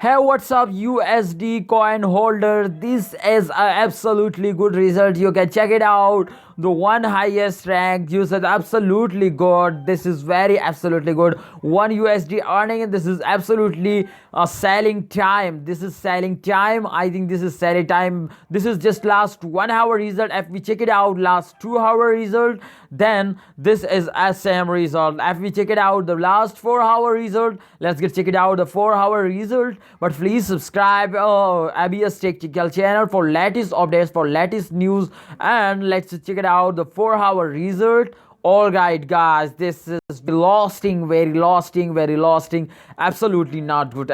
Hey, what's up, USD coin holder? This is a absolutely good result. You can check it out. The one highest rank user, absolutely good. This is very absolutely good. One USD earning, and this is absolutely selling time. This is selling time. I think this is selling time. This is just last 1 hour result. If we check it out, last 2 hour result, then this is SM result. If we check it out, the last 4 hour result, let's get check it out the 4 hour result. But please subscribe ABS Technical channel for latest updates, for latest news, and let's check it out the 4 hour result. Alright guys, this is losting, very losting, absolutely not good,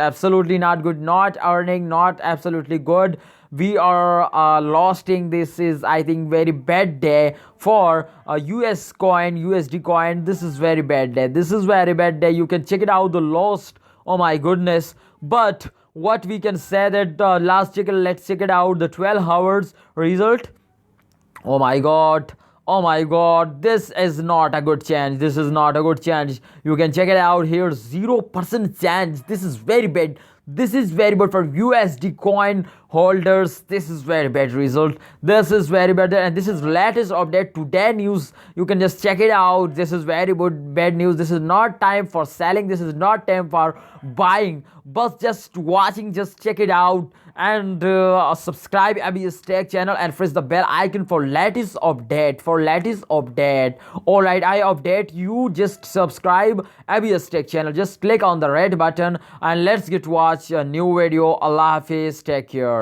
not earning, not absolutely good. We are losting. This is, I think, very bad day for US coin, USD coin. This is very bad day. You can check it out, the lost, oh my goodness. But what we can say that last check, let's check it out the 12 hours result. Oh my god. Oh my god, this is not a good change. You can check it out here, 0% change. This is very bad. This is very bad for USD coin holders. This is very bad result. This is very bad, and this is latest update today news. You can just check it out. This is very good bad news. This is not time for selling. This is not time for buying. But just watching, just check it out, and subscribe ABS Tech channel and press the bell icon for latest update. Alright, I update you. Just subscribe ABS Tech channel. Just click on the red button and let's get watch a new video. Allah Hafiz. Take care.